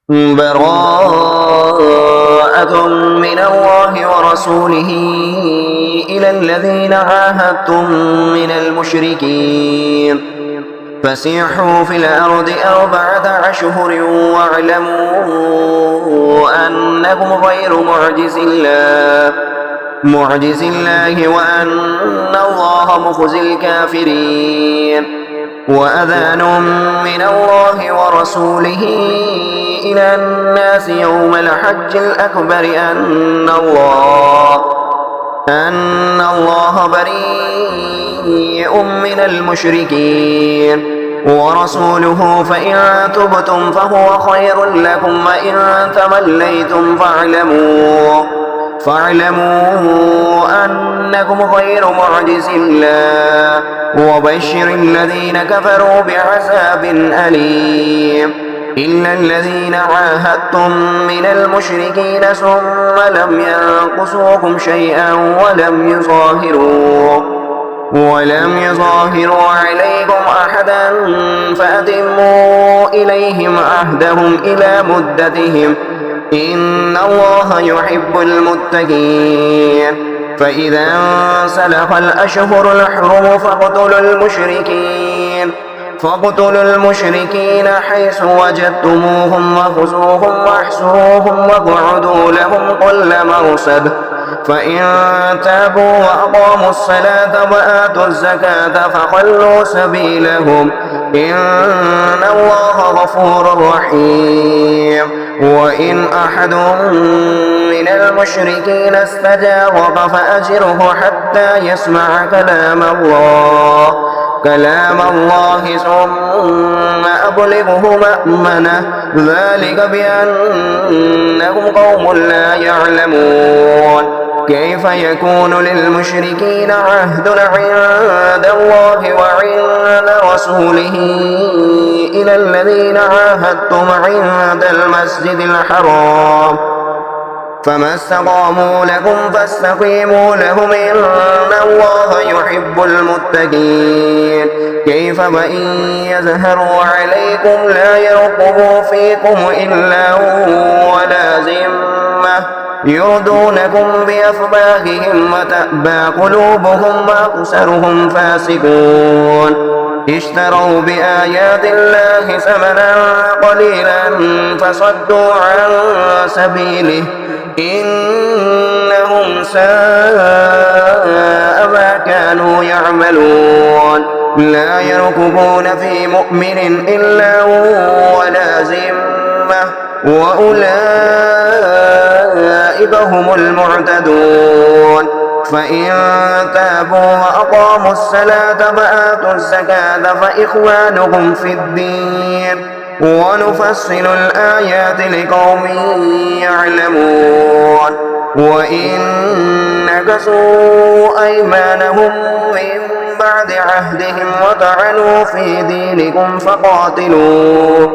براءة من الله ورسوله إلى الذين عاهدتم من المشركين فسيحوا في الأرض 4 أشهر واعلموا أنكم غير معجز الله وأن الله مخزي الكافرين وأذان من الله ورسوله إلى الناس يوم الحج الأكبر أن الله بريء من المشركين ورسوله فإن تبتم فهو خير لكم وإن توليتم فاعلموا أنكم غير معجز الله وبشر الذين كفروا بعذاب أليم إلا الذين عاهدتم من المشركين ثم لم ينقصوكم شيئا ولم يظاهروا عليكم أحدا فأتموا إليهم عهدهم إلى مدتهم إن الله يحب المتقين فإذا انسلخ الأشهر الحرم فاقتلوا المشركين حيث وجدتموهم وخذوهم واحصروهم واقعدوا لهم كل مرصد فإن تابوا وأقاموا الصلاة وآتوا الزكاة فخلوا سبيلهم إن الله غفور رحيم وإن أحد من المشركين استجارك فأجره حتى يسمع كلام الله ثم أبلغه مأمنه ذلك بأنهم قوم لا يعلمون كيف يكون للمشركين عهد عند الله وعند رسوله إلى الذين عاهدتم عند المسجد الحرام فما استقاموا لكم فاستقيموا لهم إن الله يحب المتقين كيف وإن يظهروا عليكم لا يرقبوا فيكم إلا ولا ذمة يردونكم بأفواههم وتأبى قلوبهم وأكثرهم فاسقون اشتروا بآيات الله ثمنا قليلا فصدوا عن سبيله إنهم ساء ما كانوا يعملون لا يرقبون في مؤمن إلا ولا ذمة وأولئك هم المعتدون فإن تابوا وأقاموا الصلاة وآتوا الزكاة فإخوانكم في الدين ونفصل الآيات لقوم يعلمون وإن نكثوا أيمانهم من بعد عهدهم وطعنوا في دينكم فقاتلوا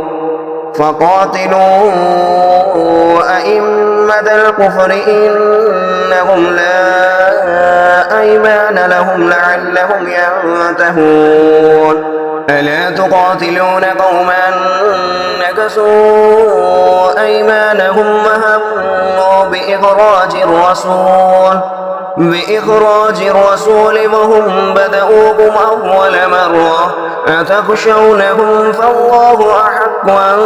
أئمة الكفر إنهم لا أيمان لهم لعلهم ينتهون ألا تقاتلون قوما نكثوا أيمانهم وهموا بإخراج الرسول وهم بدؤوكم أول مرة أتخشونهم فالله أحق أن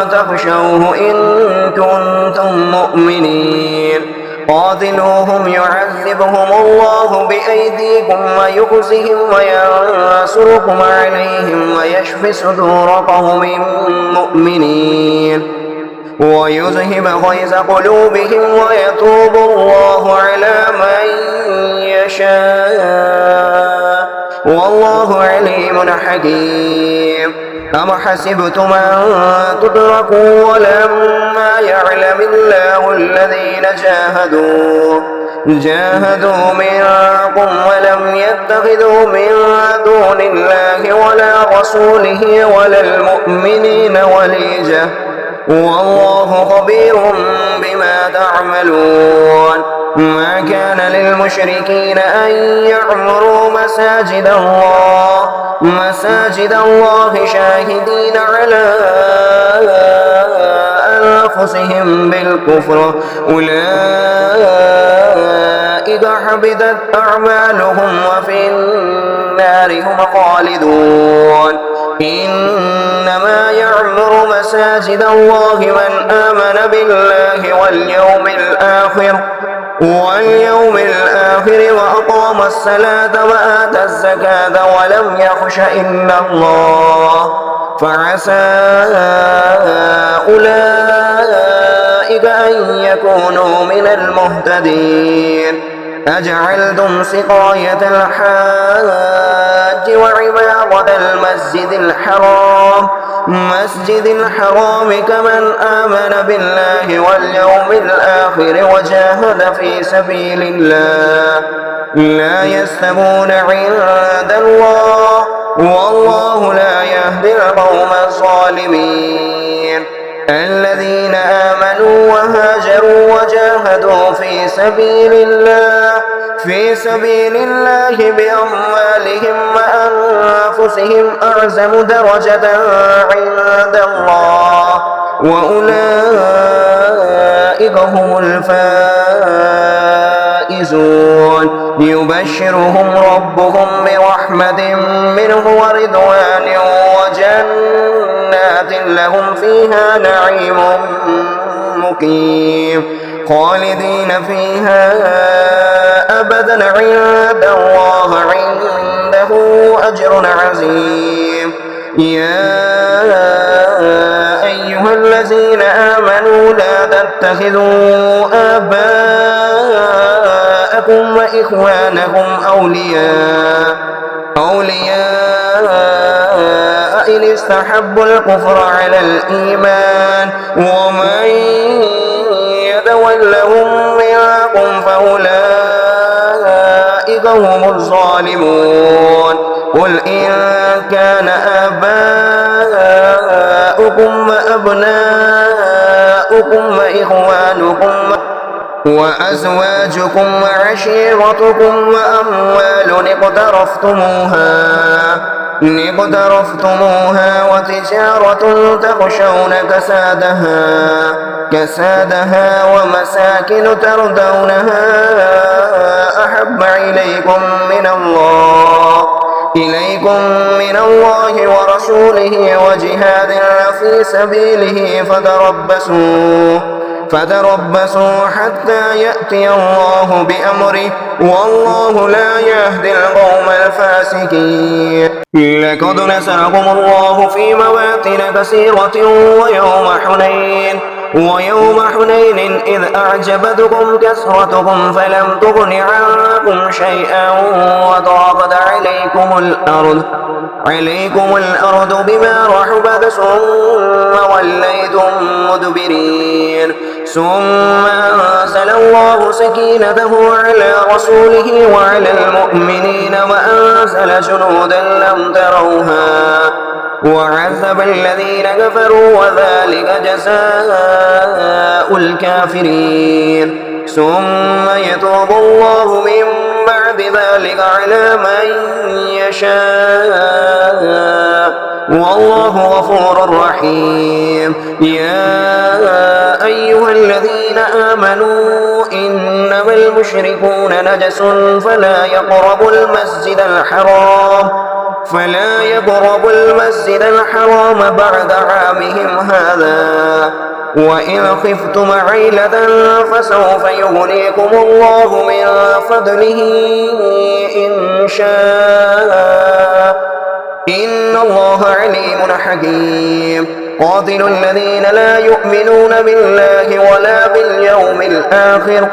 تخشوه إن كنتم مؤمنين قاتلوهم يعذبهم الله بأيديكم ويخزهم وينصركم عليهم ويشف صدور قوم مؤمنين ويذهب غيظ قلوبهم ويتوب الله على من يشاء والله عليم حكيم أم حسبتم أن تتركوا ولما يعلم الله الذين جاهدوا منكم ولم يتخذوا من دون الله ولا رسوله ولا المؤمنين وليجة والله خبير بما تعملون ما كان للمشركين أن يعمروا مساجد الله شاهدين على أنفسهم بالكفر أولئك حبطت أعمالهم وفي النار هم خالدون إنما يعمر مساجد الله من آمن بالله واليوم الآخر وأقام الصلاة وآتى الزكاة ولم يخش إلا الله فعسى أولئك أن يكونوا من المهتدين أجعلتم سقاية الحاج وعمارة مسجد الحرام كمن آمن بالله واليوم الآخر وجاهد في سبيل الله لا يستوون عند الله والله لا يهدي القوم الظالمين الذين آمنوا وهاجروا وجاهدوا في سبيل الله بأموالهم وأنفسهم أعظم درجة عند الله وأولئك هم الفائزون يبشرهم ربهم برحمة منه ورضوان وجنات لهم فيها نعيم مقيم خالدين فيها أبدا عند الله عنده أجر عظيم يا أيها الذين آمنوا لا تتخذوا آباءكم وإخوانكم أولياء إن استحبوا الكفر على الإيمان ومن يتولهم منكم فأولئك هم الظالمون قل إن كان آباؤكم وأبناؤكم وإخوانكم وأزواجكم وعشيرتكم وأموال اقترفتموها وتجارة تخشون كسادها ومساكن ترضونها أحب إليكم من الله ورسوله وجهاد في سبيله فتربصوا حتى يأتي الله بأمره والله لا يهدي القوم الفاسقين لقد نصركم الله في مواطن كثيرة ويوم حنين إذ أعجبتكم كثرتكم فلم تغن عنكم شيئا وضاقت عليكم الأرض بما رحبت ثم وليتم مدبرين ثم أنزل الله سكينته على رسوله وعلى المؤمنين وأنزل جنودا لم تروها وعذب الذين كفروا وذلك جزاء الكافرين ثم يتوب الله من بعد ذلك على من يشاء والله غفور رحيم يا أيها الذين آمنوا إنما المشركون نجس فلا يقربوا المسجد الحرام بعد عامهم هذا وإن خفتم عيلة فسوف يغنيكم الله من فضله إن شاء إن الله عليم حكيم قاتلوا الذين لا يؤمنون بالله ولا باليوم الآخر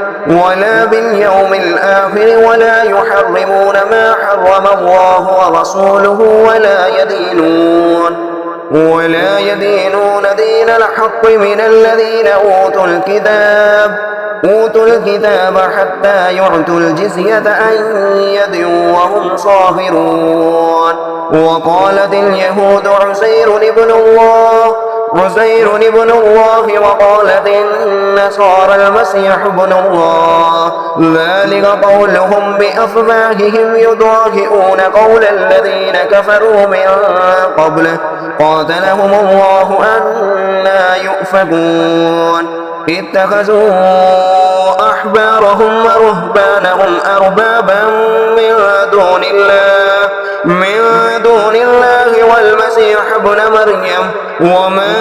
ولا يحرمون ما حرم الله ورسوله ولا يدينون دين الحق من الذين أوتوا الكتاب حتى يعطوا الجزية عن يد وهم صاغرون وقالت اليهود عزير ابن الله وقالت النصارى المسيح ابن الله ذلك قولهم بأفواههم يضاهئون قول الذين كفروا من قبل قاتلهم الله أنى يؤفكون اتخذوا أحبارهم ورهبانهم أربابا من دون الله والمسيح ابن مريم وما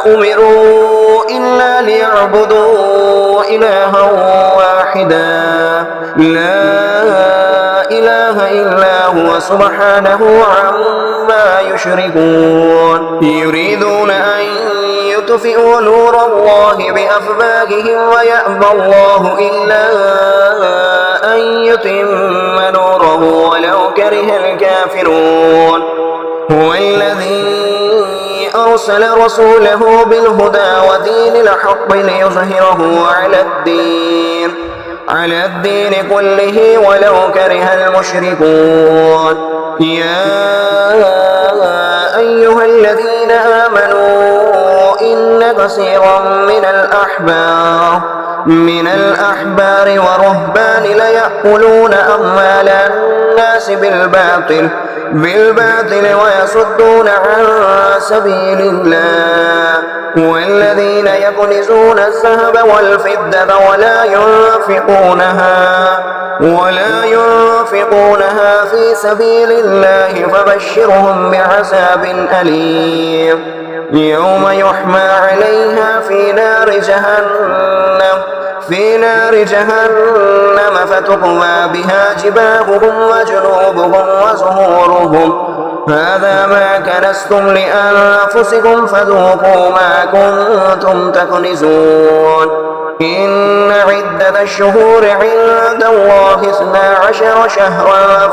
أمروا إلا ليعبدوا إلها واحدا لا إله إلا هو سبحانه عما يشركون يريدون أن يطفئوا نور الله بأفواههم ويأبى الله إلا أن يتم نوره ولو كره الكافرون هو الذي أرسل رسوله بالهدى ودين الحق ليظهره على الدين كله ولو كره المشركون يا أيها الذين آمنوا إن كثيرا من الأحبار والرهبان ليأكلون أموال الناس بالباطل ويصدون عن سبيل الله والذين يكنزون الذهب والفضة ولا ينفقونها في سبيل الله فبشرهم بعذاب أليم يوم يحمى عليها في نار جهنم فتقوى بها جباههم وجنوبهم وظهورهم هذا ما كنزتم لأنفسكم فذوقوا ما كنتم تكنزون إن عدة الشهور عند الله 12 شهرا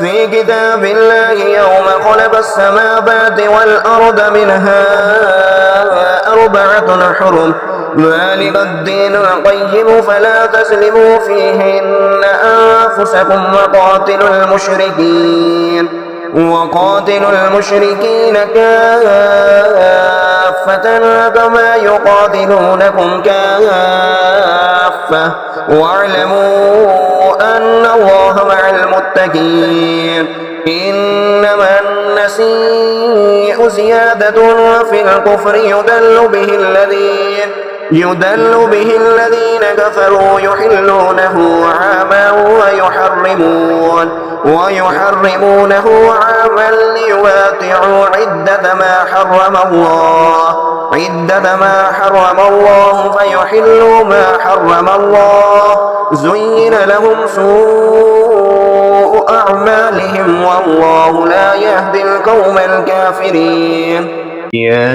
في كتاب الله يوم خلق السماوات والأرض منها 4 حرم ذلك الدين القيم فلا تظلموا فيهن أنفسكم وقاتلوا المشركين كافة كما يقاتلونكم كافة واعلموا أن الله مع المتقين إنما النسيء زيادة في الكفر يدل به الذين كفروا يحلونه عاما ويحرمونه عاما ليواتعوا عدة ما حرم الله فيحلوا ما حرم الله زين لهم سوء أعمالهم والله لا يهدي القوم الكافرين يا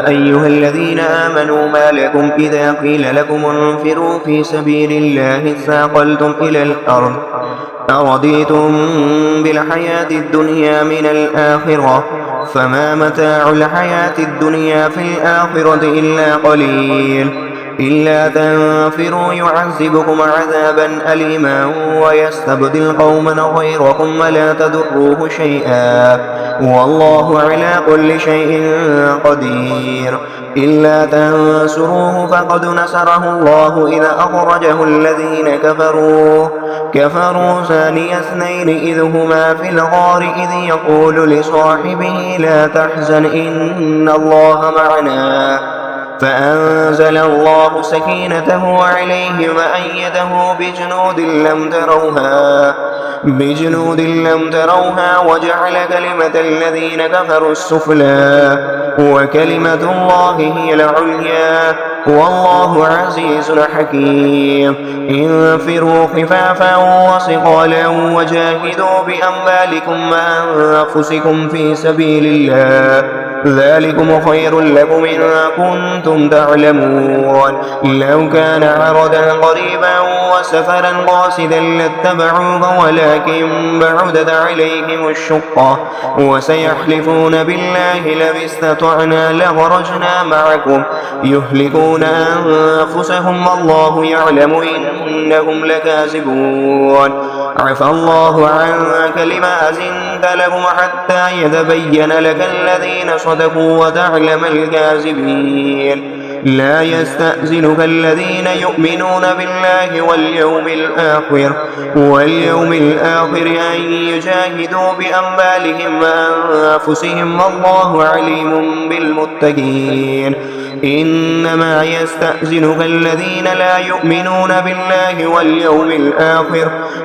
أيها الذين آمنوا ما لكم إذا قيل لكم انفروا في سبيل الله اثاقلتم إلى الأرض أرضيتم بالحياة الدنيا من الآخرة فما متاع الحياة الدنيا في الآخرة إلا قليل إلا تنفروا يعذبكم عذابا أليما ويستبدل قوما غيركم ولا تضروه شيئا والله على كل شيء قدير إلا تنصروه فقد نصره الله إذا أخرجه الذين كفروا ثاني اثنين إذ هما في الغار إذ يقول لصاحبه لا تحزن إن الله معنا فأنزل الله سكينته عليه وأيده بجنود لم تروها وجعل كلمة الذين كفروا السفلى وكلمة الله هي العليا والله عزيز حكيم انفروا خفافا وثقالا وجاهدوا بأموالكم وأنفسكم في سبيل الله ذلكم خير لكم إن كنتم تعلمون لو كان عرضا قريبا وسفرا قاصدا لاتبعوه ولكن بعدت عليهم الشقة وسيحلفون بالله لو استطعنا لخرجنا معكم يهلكون أنفسهم والله يعلم إنهم لكاذبون عفى الله عنك لما أذنت لهم حتى يتبين لك الذين صدقوا وتعلم الكاذبين لا يستأذنك الذين يؤمنون بالله واليوم الآخر أن يجاهدوا بأموالهم وأنفسهم والله عليم بالمتقين. إنما يستأذنك الذين لا يؤمنون بالله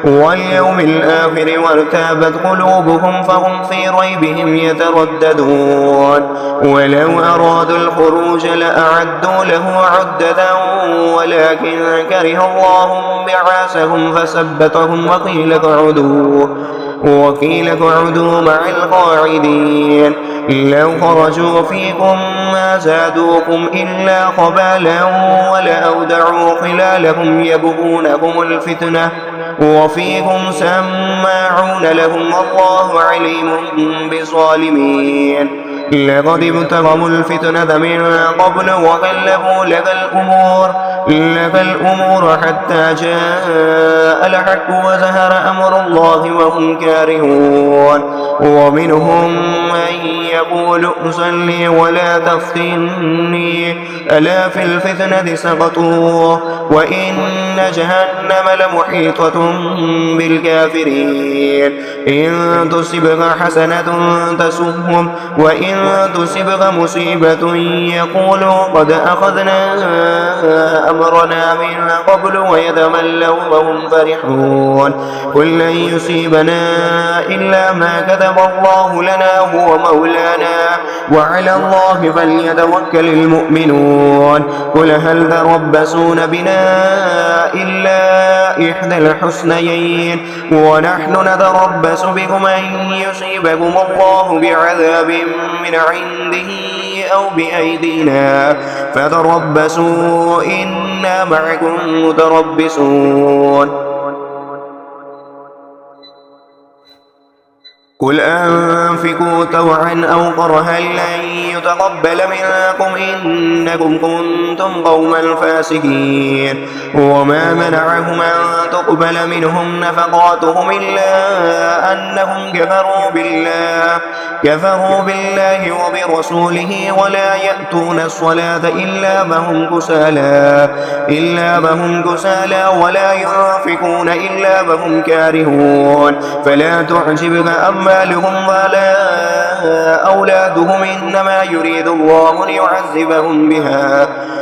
واليوم الآخر وارتابت قلوبهم فهم في ريبهم يترددون. ولو أرادوا الخروج لأعدوا له عدة ولكن كره الله بعاثهم فثبتهم وقيل اقعدوا مع القاعدين. لو خرجوا فيكم ما زادوكم إلا خبالا ولأودعوا خلالكم يبغونكم الفتنة وفيكم سماعون لهم والله عليم بالظالمين. لقد ابتغوا الفتنة من قبل وقلبوا لك الأمور حتى جاء الحق وزهر أمر الله وهم كارهون. ومنهم من يقول أصلي ولا تفتني ألا في الفتنة سقطوا وإن جهنم لمحيطة بالكافرين. إن تصبغ حسنة تسؤهم وإن تصبغ مصيبة يقولوا قد أخذنا أمرنا من قبل ويتملوا وهم فرحون. قل لن يصيبنا إلا ما كتب الله لنا هو مولانا وعلى الله فليتوكل المؤمنون. قل هل تربصون بنا إلا إحدى الحسنيين ونحن نتربص بكم أن يصيبكم الله بعذاب من عنده أو بأيدينا فتربصوا إنا معكم متربصون. قل أنفقوا طوعا أو كرها لن يتقبل منكم إنكم كنتم قوما فاسقين. وما منعهم أن تقبل منهم نفقاتهم إلا أنهم كفروا بالله وبرسوله ولا يأتون الصلاة إلا وهم كسالى ولا ينفقون إلا وهم كارهون. فلا تعجبك أموالهم ولا أولادهم إنما يريد الله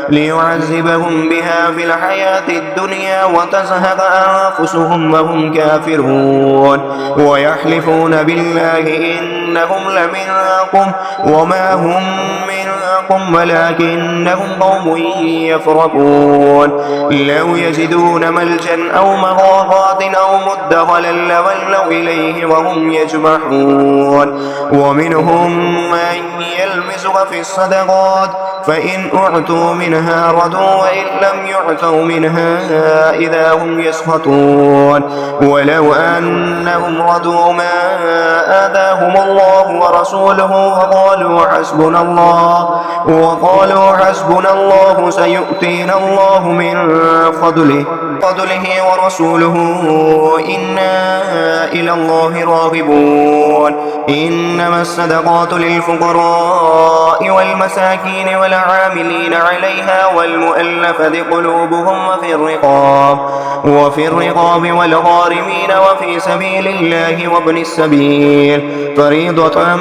ليعذبهم بها في الحياة الدنيا وتزهق أنفسهم وهم كافرون. ويحلفون بالله إنهم لمنكم وما هم منكم ولكنهم قوم يفرقون. لو يجدون ملجا أو مغارات أو مدخلا لولوا إليه وهم يجمحون. ومنهم من يلمزك في الصدقات فإن أعطوا منها رضوا وإن لم يعطوا منها إذا هم يسخطون. ولو أنهم رضوا ما آتاهم الله ورسوله وقالوا حسبنا الله سيؤتينا الله من فضله ورسوله إنا إلى الله راغبون. إنما الصدقات للفقراء والمساكين والعاملين عليها والمؤلفة قلوبهم وفي الرقاب والغارمين وفي سبيل الله وابن السبيل فريضة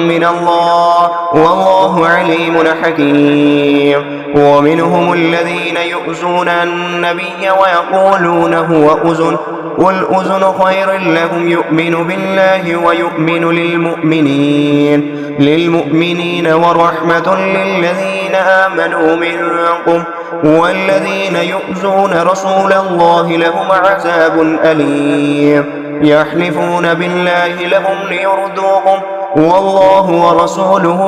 من الله والله عليم حكيم. ومنهم الذين يؤذون النبي ويقولون هو أذن قل أذن خير لهم يؤمن بالله ويؤمن للمؤمنين ورحمة للذين آمنوا منكم والذين يؤذون رسول الله لهم عذاب أليم. يحلفون بالله لهم ليرضوكم والله ورسوله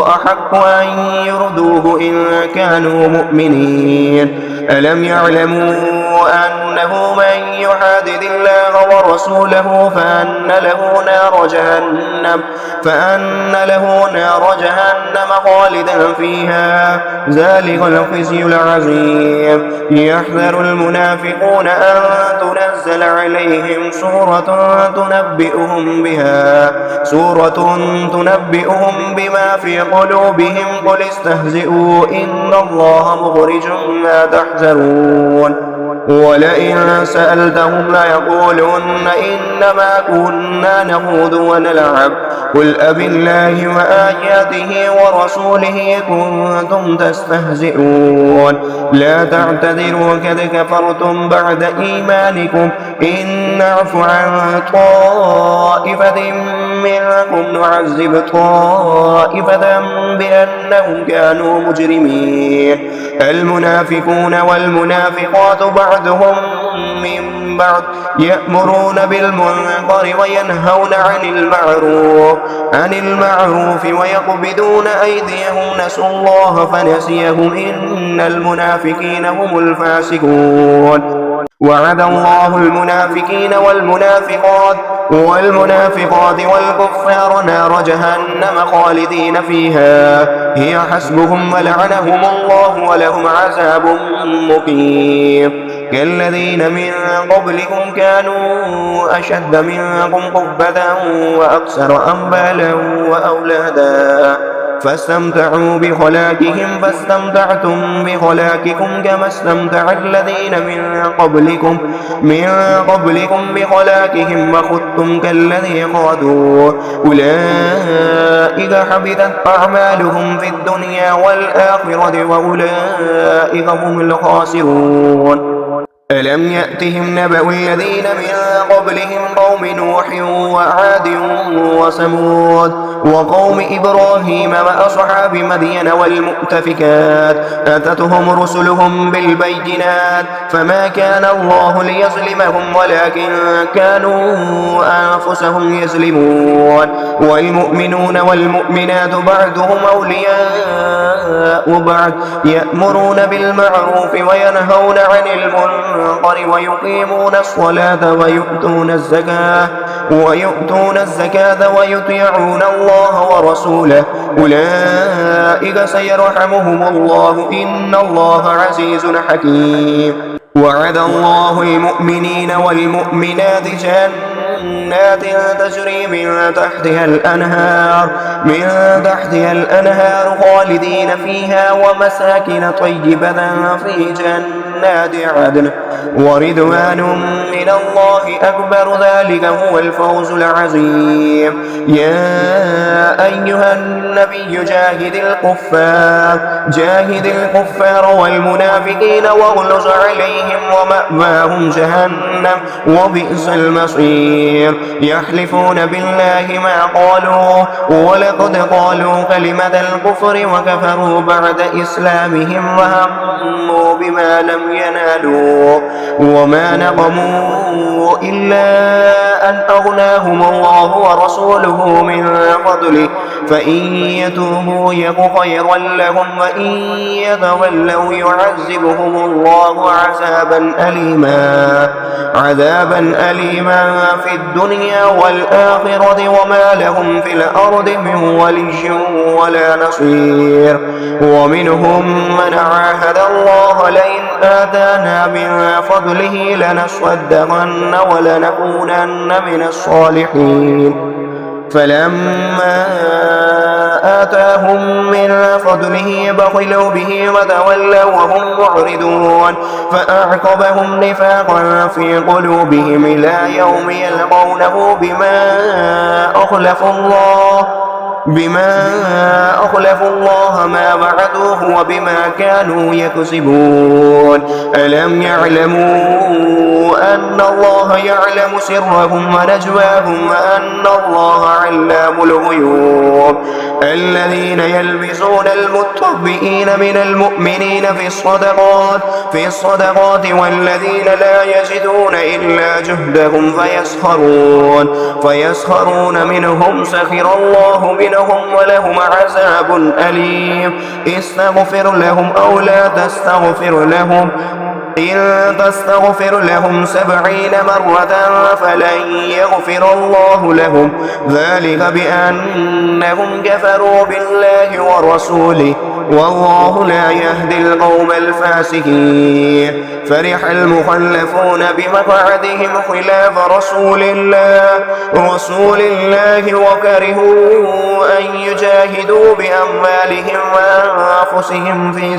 أحق أن يرضوه إن كانوا مؤمنين. ألم يعلموا أنه من يحادد الله ورسوله فأن له نار جهنم خالدا فيها ذلك الخزي العظيم. يحذر المنافقون أن تنزل عليهم سورة تنبئهم بما في قلوبهم قل استهزئوا إن الله مخرج ما تحذرون. ولئن سألتهم ليقولن إنما كنا نخوض ونلعب قل أبالله وآياته ورسوله كنتم تستهزئون لا تعتذروا قد كفرتم بعد إيمانكم إن نعف عن طائفة منكم نعذب طائفة بأنهم كانوا مجرمين. المنافقون والمنافقات بعضهم من بعض يأمرون بالمنكر وينهون عن المعروف ويقبضون أيديهم نسوا الله فنسيهم إن المنافقين هم الفاسقون. وعد الله المنافقين والمنافقات والكفار نار جهنم خالدين فيها هي حسبهم ولعنهم الله ولهم عذاب مقيم. كالذين من قبلكم كانوا أشد منكم قوة وأكثر أموالا وأولادا فاستمتعوا بخلاقهم فاستمتعتم بخلاقكم كما استمتع الذين من قبلكم بخلاقهم وخذتم كالذي خاضوا أولئك حبطت أعمالهم في الدنيا والآخرة وأولئك هم الخاسرون. ألم يأتهم نبأ الذين من قبلهم قوم نوح وعاد وثمود وقوم إبراهيم وأصحاب مدين والمؤتفكات أتتهم رسلهم بالبينات فما كان الله ليظلمهم ولكن كانوا أنفسهم يظلمون. والمؤمنون والمؤمنات بعضهم أولياء بعض يأمرون بالمعروف وينهون عن المنكر ويقيمون الصلاة ويؤتون الزكاة ويطيعون الله ورسوله أولئك سيرحمهم الله إن الله عزيز حكيم. وعد الله المؤمنين والمؤمنات جنات تجري من تحتها الأنهار خالدين فيها ومساكن طيبة في جنات عدن ورضوان من الله أكبر ذلك هو الفوز العظيم. يا أيها النبي جاهد الكفار والمنافقين واغلظ عليهم ومأواهم جهنم وبئس المصير. يحلفون بالله ما قالوا ولقد قالوا كلمة الكفر وكفروا بعد إسلامهم وهموا بما لم ينالوا وما نقموا إلا أن أغناهم الله ورسوله من فضله فإن يتوبوا يك خيرا لهم وإن يتولوا يعذبهم الله عذابا أليما في الدنيا والآخرة وما لهم في الأرض من ولي ولا نصير. ومنهم من عاهد الله لئن آتانا من فضله لنصدقن ولنكونن من الصالحين فلما آتاهم من فضله بخلوا به وتولوا وهم معرضون فأعقبهم نفاقا في قلوبهم إلى يوم يلقونه بما أخلفوا الله ما وعدوه وبما كانوا يكسبون. ألم يعلموا أن الله يعلم سرهم ونجواهم وأن الله علام الغيوب. الذين يلبسون المطبئين من المؤمنين في الصدقات والذين لا يجدون إلا جهدهم فيسخرون منهم سخر الله منهم ولهم عذاب أليم. استغفر لهم أو لا تستغفر لهم إن تستغفر لهم 70 مرة فلن يغفر الله لهم ذلك بأنهم كفروا بالله ورسوله والله لا يهدي القوم الفاسقين. فرح المخلفون بمقعدهم خلاف رسول الله وكرهوا أن يجاهدوا بأموالهم وأنفسهم في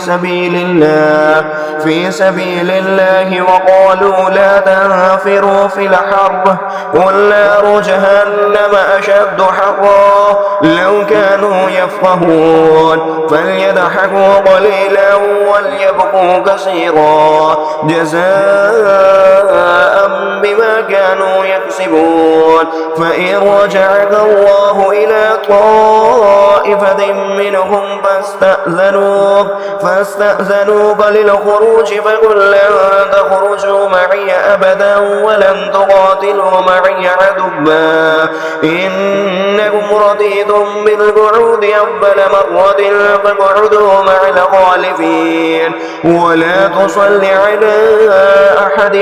سبيل الله وقالوا لا تنفروا في الحرب قل نار جهنم أشد حرا لو كانوا يفقهون فليضحكوا قليلا وليبكوا كثيرا جزاء بما كانوا يكسبون. فإن رجعك الله إلى طائفة منهم فاستأذنوك للخروج فقل لن تخرجوا معي أبدا ولن تقاتلوا معي عدوا إنكم رضيتم بالقعود أول مرة فاقعدوا مع الخالفين ولا تصل على أحد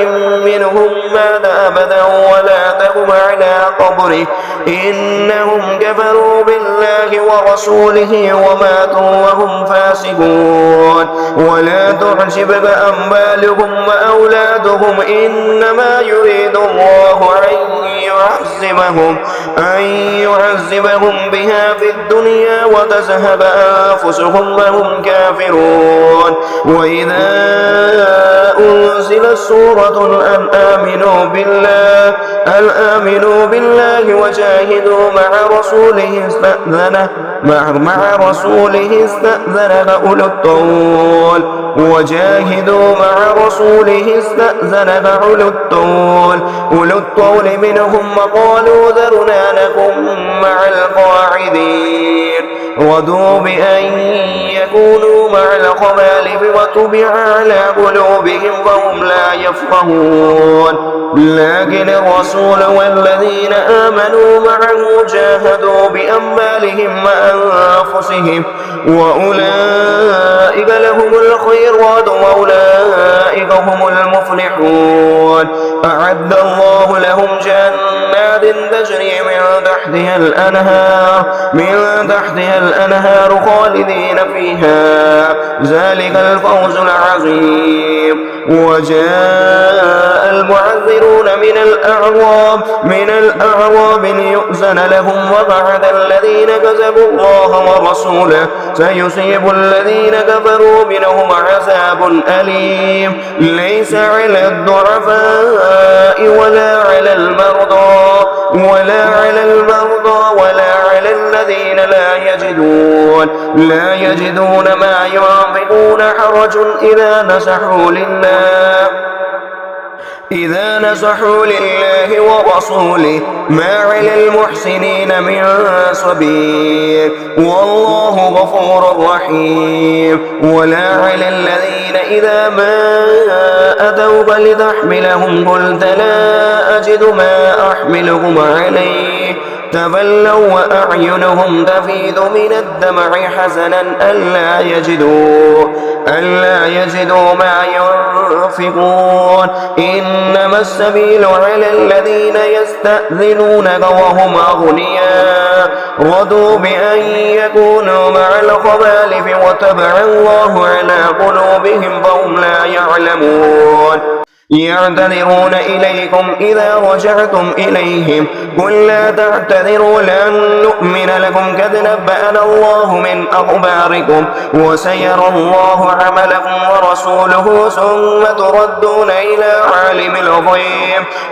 منهم مات أبدا ولا تقم على قبره إنهم كفروا بالله ورسوله وماتوا وهم فاسقون. ولا تعجبك أموالهم وأولادهم إنما يريد الله أن يعذبهم بها في الدنيا وتذهب أنفسهم وهم كافرون. وإذا أنزلت سورة أن آمنوا بالله وجاهدوا مع رسوله استأذنك أولو الطول منهم وقالوا ذرنا نكن مع القاعدين رضوا بأن يكونوا مع الخوالف وطبع على قلوبهم وهم لا يفقهون. لكن الرسول والذين آمنوا معه جاهدوا بأموالهم وأنفسهم وأولئك لهم الخيرات وأولئك هم المفلحون. أعد الله لهم جنات تجري من تحتها الأنهار خالدين فيها ذلك الفوز العظيم. وجاء المعذرون من الأعراب ليؤذن لهم وقعد الذين كذبوا الله ورسوله سيصيب الذين كفروا منهم عذاب أليم ليس على الضعفاء ولا على المرضى ولا على الذين لا يجدون ما ينفقون حرج إذا نصحوا لله ورسوله ما على المحسنين من سبيل والله غفور رحيم. ولا على الذين إذا ما أتوك لتحملهم قلت لا أجد ما أحملكم عليه تولوا وأعينهم تفيض من الدمع حزنا ألا يجدوا ما ينفقون إنما السبيل على الذين يستأذنونك وهم أغنياء رضوا بأن يكونوا مع الخوالف وتبع الله على قلوبهم فهم لا يعلمون. يعتذرون إليكم إذا رجعتم إليهم قل لا تعتذروا لن نؤمن لكم قد نبأنا الله من أخباركم وسيرى الله عملكم ورسوله ثم تردون إلى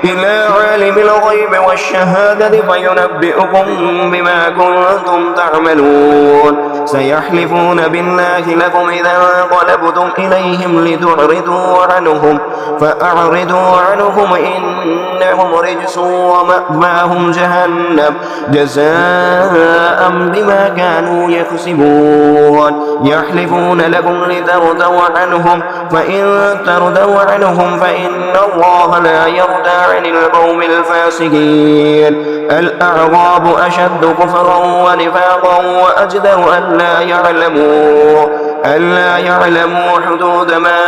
عالم الغيب والشهادة فينبئكم بما كنتم تعملون. سيحلفون بالله لكم إذا انقلبتم إليهم لتعرضوا عنهم فأعرضوا عنهم إنهم رجس ومأواهم جهنم جزاء بما كانوا يكسبون. يحلفون لكم لترضوا عنهم فإن ترضوا عنهم فإن الله لا يرضى عن القوم الفاسقين. الأعراب أشد كفرا ونفاقا وأجدر أن لا يعلموا ألا يعلموا حدود ما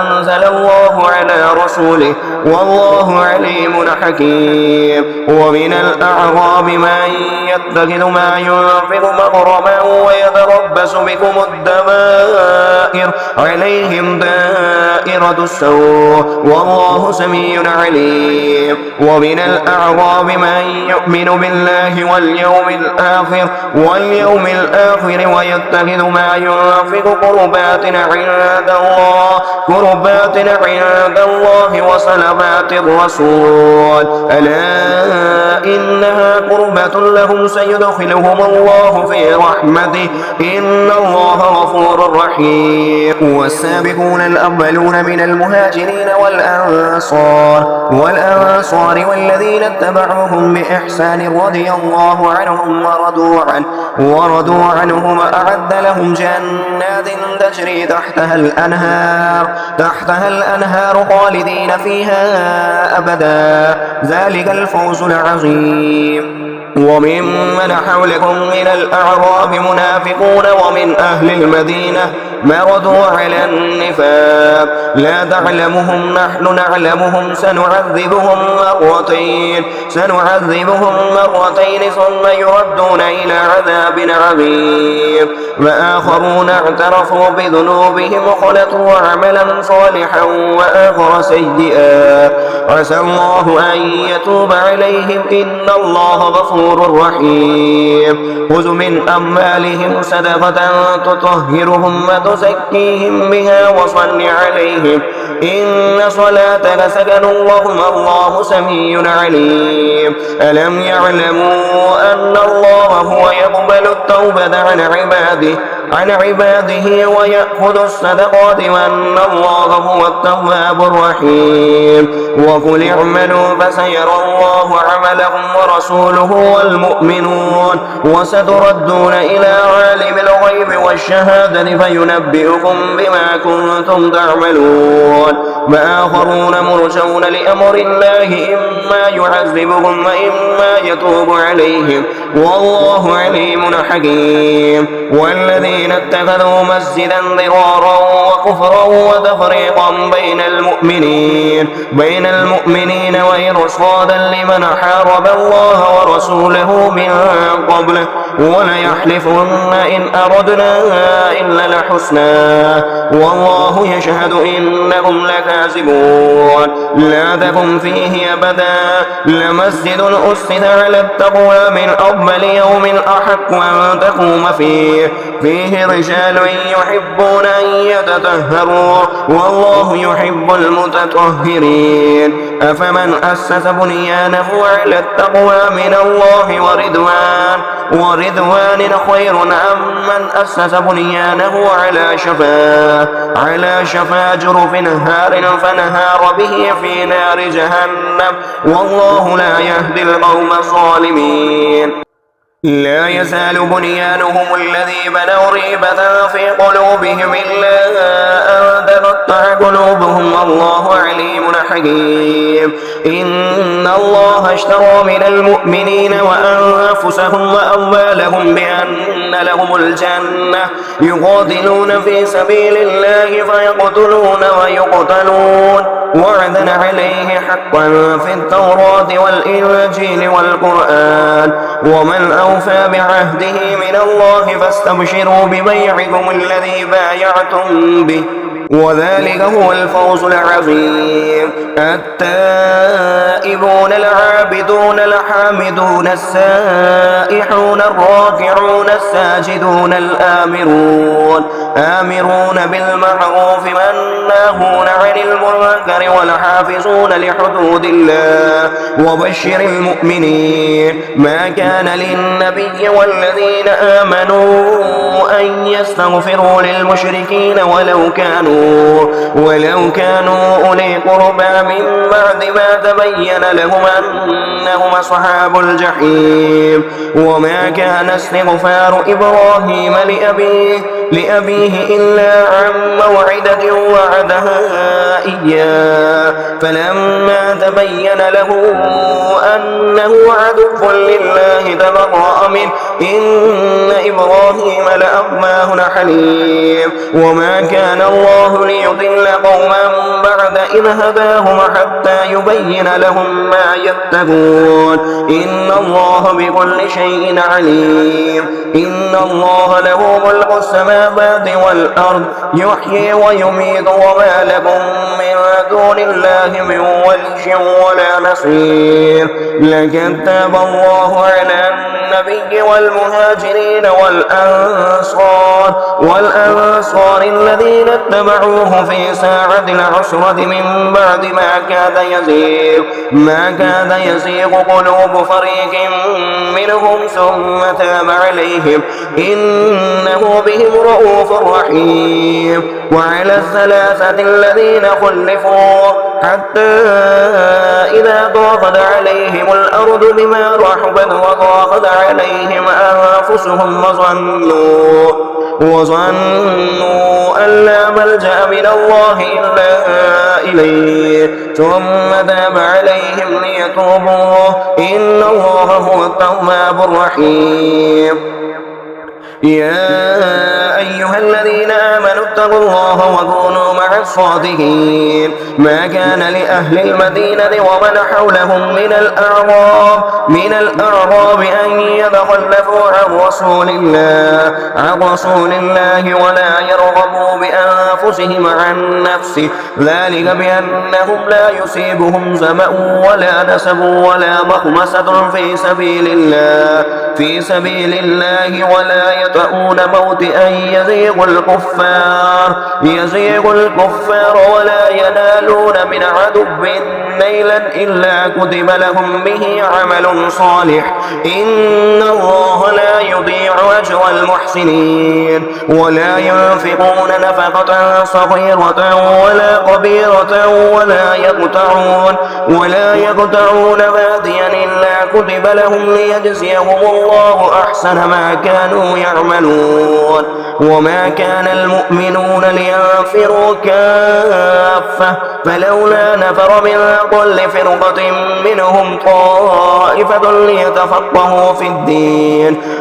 أنزل الله على رسوله والله عليم حكيم. ومن الأعراب من يتخذ ما ينفق مغرما ويتربص بكم الدوائر عليهم دائرة السوء والله سميع عليم. ومن الأعراب من يؤمن بالله واليوم الآخر ويتخذ ما ينفق قربات عند الله وصلوات الرسول ألا إنها قربة لهم سيدخلهم الله في رحمته إن الله غفور رحيم. والسابقون الأولون من المهاجرين والأنصار والذين اتبعوهم بإحسان رضي الله عنهم ورضوا عنهم أعد لهم جنات تجري تحتها الأنهار خالدين فيها أبدا ذلك الفوز العظيم. وممن حولكم من الأعراب منافقون ومن أهل المدينة مرضوا على النفاق لا تعلمهم نحن نعلمهم سنعذبهم مرتين ثم يردون إلى عذاب عظيم. وآخرون اعترفوا بذنوبهم خلطوا عملا صالحا وآخر سيئا عسى الله أن يتوب عليهم إن الله غفور رحيم. خذ من أموالهم صدقة تطهرهم وتزكيهم بها وصل عليهم إن صلاتك سكن لهم الله سميع عليم. ألم يعلموا أن الله هو يقبل التوبة عن عباده ويأخذ الصدقات وأن الله هو التواب الرحيم. وقل اعملوا فسيرى الله عملكم ورسوله والمؤمنون وستردون إلى عالم الغيب والشهادة فينبئكم بما كنتم تعملون. وآخرون مرجون لأمر الله إما يعذبهم وإما يتوب عليهم والله عليم حكيم. والذين اتخذوا مسجدا ضرارا وكفرا وتفريقا بين المؤمنين وإرصادا لمن حارب الله ورسوله من قبل وليحلفن إن أردنا إلا الحسنى والله يشهد إنهم لكاذبون. لا تكن فيه أبدا لمسجد أسس على التقوى من أول يوم أحق أن تقوم فيه رجال يحبون أن يتطهروا والله يحب المتطهرين. أفمن أسس بنيانه على التقوى من الله ورضوان خير أم من أسس بنيانه على شفا جرف نهار فنهار به في نار جهنم والله لا يهدي القوم الظالمين. لا يزال بنيانهم الذي بنوا ريبة في قلوبهم إلا أن تقطع قلوبهم والله عليم حكيم. إن الله اشترى من المؤمنين وأنفسهم وأموالهم بأن لهم الجنة يقاتلون في سبيل الله فيقتلون ويقتلون وعدا عليه حقا في التوراة والإنجيل والقرآن ومن أوفى بعهده من الله فاستبشروا ببيعكم الذي بايعتم به وذلك هو الفوز العظيم. التائبون العابدون الحامدون السائحون الراكعون الساجدون آمرون بالمعروف والناهون عن المنكر والحافظون لحدود الله وبشر المؤمنين. ما كان للنبي والذين آمنوا أن يستغفروا للمشركين ولو كانوا أولي قربى من بعد ما تبين لهم أنهم أصحاب الجحيم. وما كان استغفار إبراهيم لأبيه لأبيه إلا عن موعدة وعدها إياه فلما تبين له أنه عدو لله تبرأ منه إن إبراهيم لأواه حليم وما كان الله ليضل قوما بعد إذ هداهم حتى يبين لهم ما يتقون إن الله بكل شيء عليم إن الله له ملك السماوات والأرض يحيي ويميت وما لكم من دون الله من ولي ولا نصير لقد تاب الله على النبي والمهاجرين والأنصار الذين اتبعوه في ساعة العسرة من بعد ما كاد يزيغ قلوب فريق منهم ثم تاب عليهم إنه بهم رؤوف رحيم وعلى الثلاثة الذين خلفوا حتى إذا ضاقت عليهم الأرض بما رحبت وضاقت عليهم أنفسهم وظنوا أن لا ملجأ من الله إلا إليه ثم تاب عليهم ليتوبوا إن الله هو التواب الرحيم يا أيها الذين آمنوا اتقوا الله وكونوا مع الصادقين ما كان لأهل المدينة ومن حولهم من الأعراب أن يتخلفوا عن رسول الله ولا يرغبوا بأنفسهم عن نفسه ذلك بأنهم لا يصيبهم ظمأ ولا نسب ولا مخمصة في سبيل الله ولا يطؤون موت أن يزيغ الكفار ولا ينالون من عدو نيلا إلا كتب لهم به عمل صالح إن الله لا يضيع أجر المحسنين ولا ينفقون نفقة صغيرة ولا كبيرة ولا يقطعون واديا إلا كتب لهم ليجزيهم الله أحسن ما كانوا يعملون وما كان المؤمنون لينفروا كافة فلولا نفر من كل فرقة منهم طائفة ليتفقهوا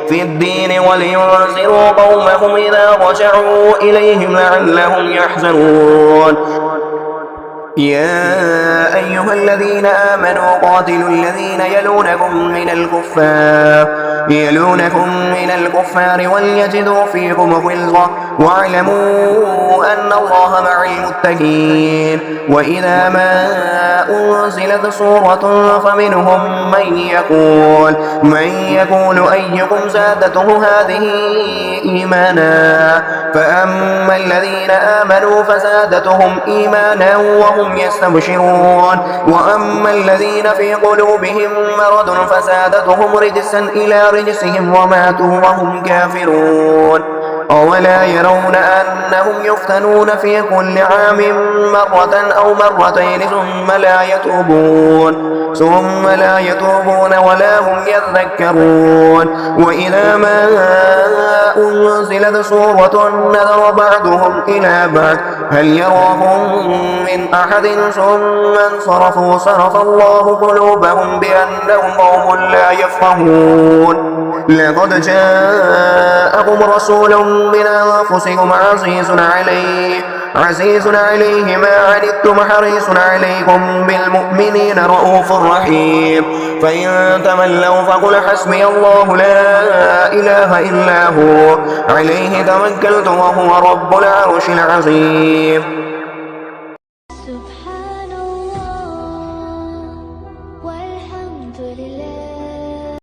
في الدين ولينذروا قومهم إذا رجعوا إليهم لعلهم يحزنون يا أيها الذين آمنوا قاتلوا الذين يلونكم من الكفار وليجدوا فيكم غلظة واعلموا أن الله مع المتقين وإذا ما أنزلت سورة فمنهم من يقول أيكم زادته هذه إيمانا فأما الذين آمنوا فزادتهم إيمانا وهم يستبشرون وأما الذين في قلوبهم مرض فزادتهم رجسا إلى رجسهم وماتوا وهم كافرون أولا يرون أنهم يفتنون في كل عام مرة أو مرتين ثم لا يتوبون ولا هم يذكرون وإذا ما أنزلت سورة نذر بعضهم إلى بعض هل يراهم من أحد ثم انصرفوا صرف الله قلوبهم بأنهم قوم لا يفقهون لقد جاءكم رسول من أنفسكم عزيز عليه ما عنتم حريص عليكم بالمؤمنين رؤوف رحيم فإن تولوا فقل حسبي الله لا إله إلا هو عليه توكلت وهو رب العرش العظيم